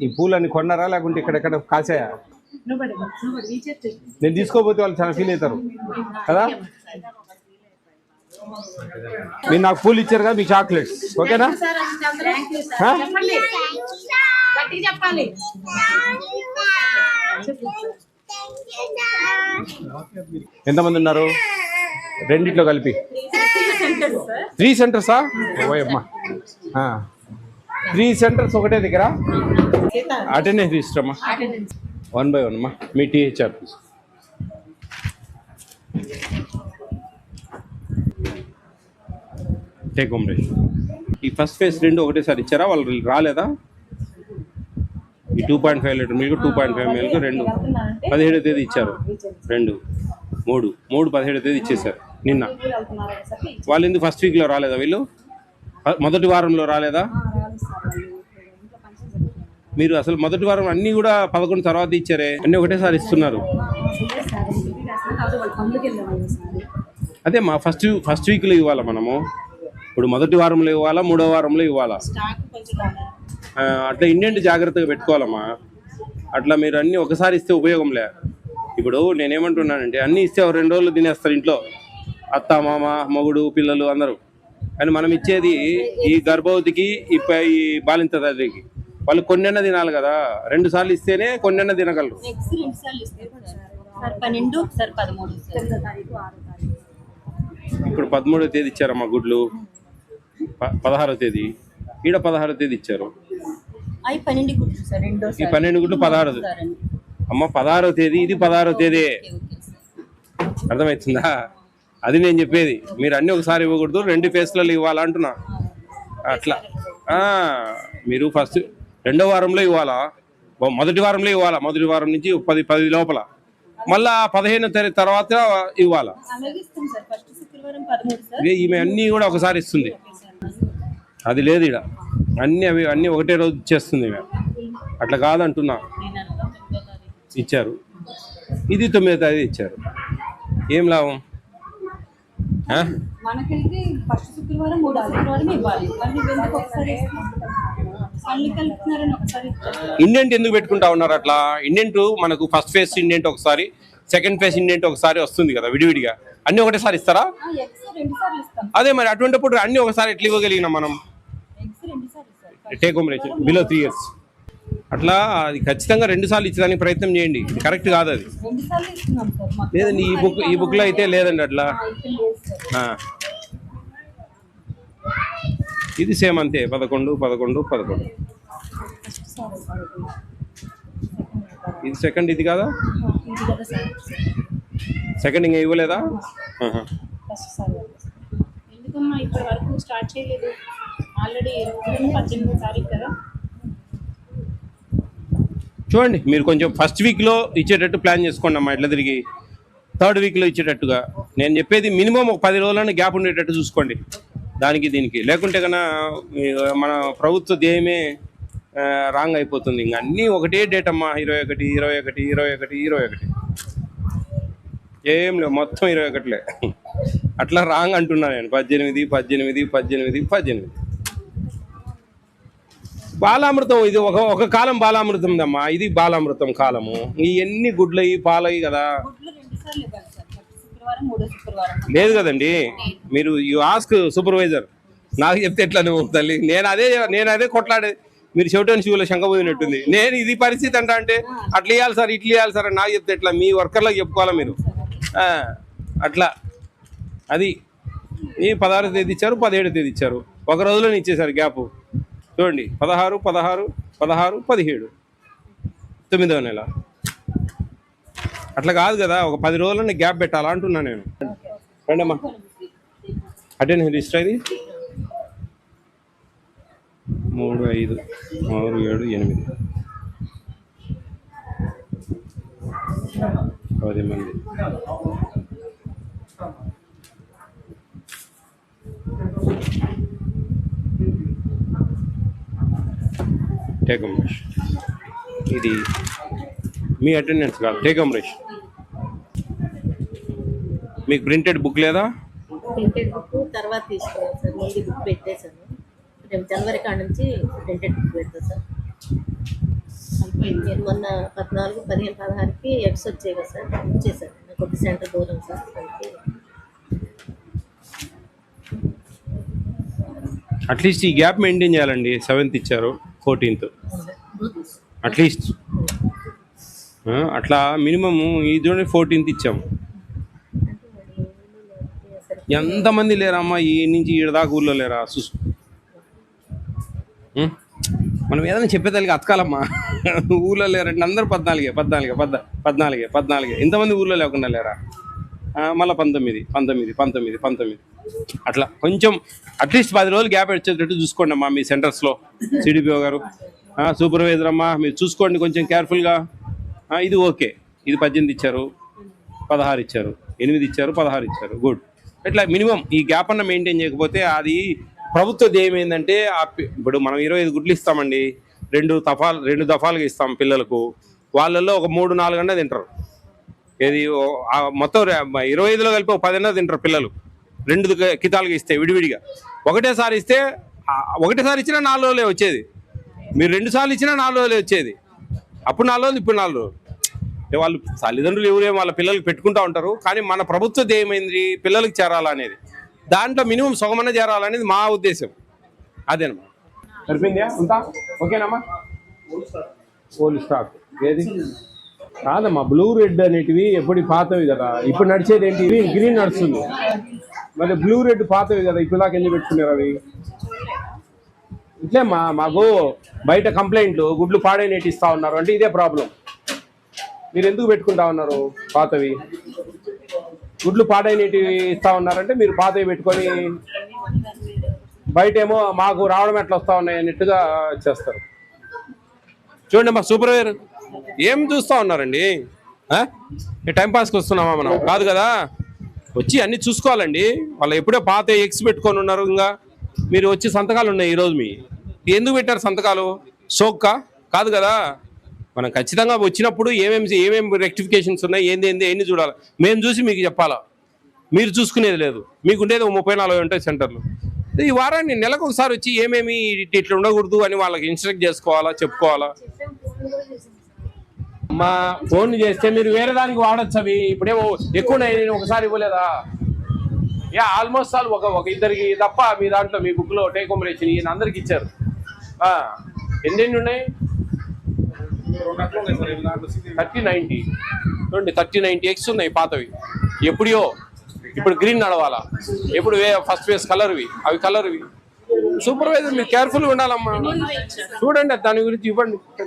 ఈ పూలన్నీ కొన్నారా లేకుంటే ఇక్కడెక్కడ కాసాయా? నేను తీసుకోపోతే వాళ్ళు చాలా ఫీల్ అవుతారు కదా. మీరు నాకు పూలు ఇచ్చారు కదా, మీ చాక్లెట్స్ ఓకేనా? ఎంతమంది ఉన్నారు రెండిట్లో కలిపి? 3 సెంటర్సా? ఓయమ్మా, 3 సెంటర్స్ ఒకటే దగ్గర. అటెండెన్స్ ఇష్టమ్మా 1 by 1 అమ్మా. మీ టీహెచ్ఆర్ టేక్ హోమ్ రేషన్. ఈ ఫస్ట్ ఫేజ్ 2 ఒకటేసారి ఇచ్చారా? వాళ్ళు రాలేదా? ఈ 2.5 లీటర్ మిల్క్ 2.5 మిల్క్ 2 17వ తేదీ ఇచ్చారు. 2 3 17వ తేదీ ఇచ్చేసారు నిన్న. వాళ్ళు ఎందుకు ఫస్ట్ వీక్లో రాలేదా? వీళ్ళు మొదటి వారంలో రాలేదా? మీరు అసలు మొదటి వారం అన్నీ కూడా 11 తర్వాత ఇచ్చారే, అన్నీ ఒకటేసారి ఇస్తున్నారు. అదే మా ఫస్ట్ వీక్లో ఇవ్వాలా మనము. ఇప్పుడు మొదటి వారంలో ఇవ్వాలా, 3వ వారంలో ఇవ్వాలా? అట్లా ఇండియన్ జాగ్రత్తగా పెట్టుకోవాలమ్మా. అట్లా మీరు అన్నీ ఒకసారి ఇస్తే ఉపయోగంలే. ఇప్పుడు నేనేమంటున్నానంటే అన్నీ ఇస్తే 2 రోజులు తినేస్తారు ఇంట్లో, అత్త మామ మొగుడు పిల్లలు అందరూ. కానీ మనం ఇచ్చేది ఈ గర్భవతికి ఈ బాలింత తల్లికి. వాళ్ళు కొన్నెన్న తినాలి కదా. 2 సార్లు ఇస్తేనే కొన్నెన్న తినగలరు. ఇప్పుడు 13వ తేదీ ఇచ్చారమ్మా గుడ్లు, 16వ తేదీ. ఈడ 16వ తేదీ ఇచ్చారు. ఈ 12 గుడ్లు 16. అమ్మ 16వ తేదీ, ఇది 16వ తేదీ. అర్థమవుతుందా? అది నేను చెప్పేది. మీరు అన్నీ ఒకసారి ఇవ్వకూడదు, 2 ఫేస్లలో ఇవ్వాలంటున్నా. అట్లా మీరు ఫస్ట్ 2వ వారంలో ఇవ్వాలా, మొదటి వారంలో ఇవ్వాలా. మొదటి వారం నుంచి 10 లోపల, మళ్ళా 15వ తేదీ తర్వాత ఇవ్వాలా. ఈమె అన్నీ కూడా ఒకసారి ఇస్తుంది. అది లేదు ఇక్కడ. అన్నీ ఒకటే రోజు ఇచ్చేస్తుంది ఈమె. అట్లా కాదంటున్నా. ఇచ్చారు. ఇది 9వ తేదీ ఇచ్చారు. ఏం లాభం? ఇండెంట్ ఎందుకు పెట్టుకుంటా ఉన్నారు అట్లా? ఇండెంట్ మనకు ఫస్ట్ ఫేజ్ ఇండెంట్ ఒకసారి, సెకండ్ ఫేజ్ ఇండెంట్ ఒకసారి వస్తుంది కదా విడివిడిగా. అన్ని ఒకటేసారి ఇస్తారా? అదే మరి అటువంటిప్పుడు అన్ని ఒకసారి ఎట్లా ఇవ్వగలిగినాం మనం? Take home ration below 3 years. అట్లా అది ఖచ్చితంగా 2 సార్లు ఇచ్చేదానికి ప్రయత్నం చేయండి. ఇది కరెక్ట్ కాదు. అది లేదండి, ఈ బుక్లో అయితే లేదండి అట్లా. ఇది సేమ్ అంతే, 11 11 11. ఇది సెకండ్, ఇది కాదా? సెకండ్ ఇంకా ఇవ్వలేదా? ఎందుకమ్మా ఇప్పటి వరకు స్టార్ట్ చేయలేదు? ఆల్రెడీ 18వ తారీఖు కదా. చూడండి, మీరు కొంచెం ఫస్ట్ వీక్లో ఇచ్చేటట్టు ప్లాన్ చేసుకోండి అమ్మా. ఇట్లా తిరిగి 3rd వీక్లో ఇచ్చేటట్టుగా. నేను చెప్పేది మినిమం ఒక 10 రోజులైనా గ్యాప్ ఉండేటట్టు చూసుకోండి దానికి దీనికి. లేకుంటే కన్నా మన ప్రభుత్వ ధ్యేయమే రాంగ్ అయిపోతుంది. ఇంక అన్నీ ఒకటే డేట్ అమ్మా. 21 21 21 21. ఏం లేవు, మొత్తం 21లే. అట్లా రాంగ్ అంటున్నా నేను. 18 18 18 18. బాలామృతం ఇది ఒక కాలం బాలామృతం అమ్మా. ఇది బాలామృతం కాలము. ఇవన్నీ గుడ్లయి పాలయి కదా. లేదు కదండి. మీరు యు ఆస్క్ సూపర్వైజర్. నాకు చెప్తే ఎట్లా నువ్వు తల్లి? నేను అదే కొట్లాడేది. మీరు చెవిటని శివులో శంఖ పోయినట్టుంది. నేను ఇది పరిస్థితి అంటే అట్లా ఇవ్వాలి సార్, ఇట్లా ఇవ్వాలి సార్ అని నాకు చెప్తే ఎట్లా? మీ వర్కర్లకు చెప్పుకోవాలా మీరు. అట్లా అది. ఈ 16వ తేదీ ఇచ్చారు, 17వ తేదీ ఇచ్చారు. ఒక రోజులోనే ఇచ్చేసారు గ్యాప్. చూడండి, 16 16 16 17 9వ నెల. అట్లా కాదు కదా. ఒక 10 రోజులనే గ్యాప్ పెట్టాలా అంటున్నా నేను. రండమ్మా, అటెండెన్స్ రిజిస్టర్. ఇది 3 5 6 7 8 10 మంది. Take home ration. ఇది మీ అటెండెన్స్ కాదు, టేక్ హోమ్ రేషన్. మీకు ప్రింటెడ్ బుక్ లేదా? ప్రింటెడ్ బుక్ తర్వాత తీసుకున్నాను సార్. ముందు బుక్ పెట్టేశాను. రేపు జనవరి కాడ నుంచి ఇంటర్వ్యూ పెడతా సార్. నేను మొన్న 14, 15, 16కి ఎగ్స్ వచ్చాయి కదా సార్, వచ్చేసారు. నాకు కొద్ది సెంటర్ దూరం సార్. అట్లీస్ట్ ఈ గ్యాప్ మెయింటైన్ చేయాలండి. 7th ఇచ్చారు, 14th అట్లీస్ట్ అట్లా మినిమము. ఈ చూడండి 14th ఇచ్చాము. ఎంతమంది లేరమ్మా ఈ నుంచి ఈడ దాకా ఊళ్ళో లేరా? మనం ఏదైనా చెప్పేదానికి అతకాలమ్మా. ఊళ్ళో లేరంటే అందరూ 14 ఇంతమంది ఊళ్ళో లేకుండా లేరా? మళ్ళీ 19 అట్లా కొంచెం అట్లీస్ట్ 10 రోజులు గ్యాప్ వచ్చేటట్టు చూసుకోండి అమ్మా మీ సెంటర్స్లో. సిడిపిఓ గారు, సూపర్వైజర్ అమ్మా, మీరు చూసుకోండి కొంచెం కేర్ఫుల్గా. ఇది ఓకే, ఇది 18 ఇచ్చారు, 16 ఇచ్చారు, 8 ఇచ్చారు, 16 ఇచ్చారు, గుడ్. ఇట్లా మినిమం ఈ గ్యాప్ అన్న మెయింటైన్ చేయకపోతే అది ప్రభుత్వ ధ్యేయం ఏంటంటే ఇప్పుడు మనం 25 గుడ్లు ఇస్తామండి, 2 దఫాలుగా ఇస్తాం పిల్లలకు. వాళ్ళల్లో ఒక 3-4 అన్న తింటారు. ఏది మొత్తం 25లో కలిపి ఒక 10 అన్న తింటారు పిల్లలు. 2 కితాలుగా ఇస్తే విడివిడిగా. ఒకటేసారి ఇస్తే ఒకటేసారి ఇచ్చినా 4 రోజులే వచ్చేది. మీరు 2 సార్లు ఇచ్చినా 4 రోజులే వచ్చేది. అప్పుడు 4 రోజులు, ఇప్పుడు 4 రోజులు. వాళ్ళు తల్లిదండ్రులు ఎవరేమో వాళ్ళ పిల్లలకి పెట్టుకుంటూ ఉంటారు. కానీ మన ప్రభుత్వ ధ్యేయం ఏంది? పిల్లలకి చేరాలనేది. దాంట్లో మినిమం సగమన్న చేరాలనేది మా ఉద్దేశం. అదేనమ్మా. సరిపోయిందా? ఉంటా ఓకేనమ్మా. ఓల్డ్ స్టాక్ ఏది కాదమ్మా. బ్లూ రెడ్ అనేటివి ఎప్పుడు పాతవి కదా. ఇప్పుడు నడిచేది ఏంటి? గ్రీన్ నడుస్తుంది. మరి బ్లూ రెడ్ పాతవి కదా, ఇప్పుడు దాకా ఎందుకు పెట్టుకున్నారు అవి? ఇట్లే మాకు బయట కంప్లైంట్లు గుడ్లు పాడైనట్టు ఇస్తా ఉన్నారు అంటే ఇదే ప్రాబ్లం. మీరు ఎందుకు పెట్టుకుంటా ఉన్నారు పాతవి? గుడ్లు పాడైనవి ఇస్తా ఉన్నారంటే మీరు పాతవి పెట్టుకొని బయట ఏమో మాకు రావడం ఎట్లా వస్తా ఉన్నాయి అన్నట్టుగా చేస్తారు. చూడండి మా సూపర్వైజర్ ఏం చూస్తూ ఉన్నారండి? టైంపాస్కి వస్తున్నామా మనం? కాదు కదా, వచ్చి అన్నీ చూసుకోవాలండి. వాళ్ళు ఎప్పుడో పాత ఎగ్స్ పెట్టుకొని ఉన్నారు. ఇంకా మీరు వచ్చి సంతకాలు ఉన్నాయి ఈరోజు. మీ ఎందుకు పెట్టారు సంతకాలు? సోక్కా కాదు కదా. మనం ఖచ్చితంగా వచ్చినప్పుడు ఏమేమి రెక్టిఫికేషన్స్ ఉన్నాయి, ఏంది చూడాలి. మేము చూసి మీకు చెప్పాలా, మీరు చూసుకునేది లేదు. మీకు ఉండేది 30-40 ఉంటాయి సెంటర్లు. ఈ వారాన్ని నెలకు ఒకసారి వచ్చి ఏమేమి ఇట్లా ఉండకూడదు అని వాళ్ళకి ఇన్స్ట్రక్ట్ చేసుకోవాలా, చెప్పుకోవాలా. మా ఫోన్ చేస్తే మీరు వేరే దానికి వాడచ్చు. అవి ఇప్పుడేమో ఎక్కువ నేను ఒకసారి ఇవ్వలేదా? ఆల్మోస్ట్ ఆల్ ఒక ఇద్దరికి తప్ప మీ దాంట్లో మీ బుక్లో టేక్ హోమ్ రేషన్ ఈయన అందరికి ఇచ్చారు. ఎన్ని ఉన్నాయి? 30-90 చూడండి, 30-90 ఎగ్స్ ఉన్నాయి పాతవి. ఎప్పుడో ఇప్పుడు గ్రీన్ నడవాలా, ఎప్పుడు ఫస్ట్ ఫేస్ కలర్వి, అవి కలర్వి. సూపర్వైజర్ మీరు కేర్ఫుల్గా ఉండాలమ్మా. చూడండి దాని గురించి ఇవ్వండి.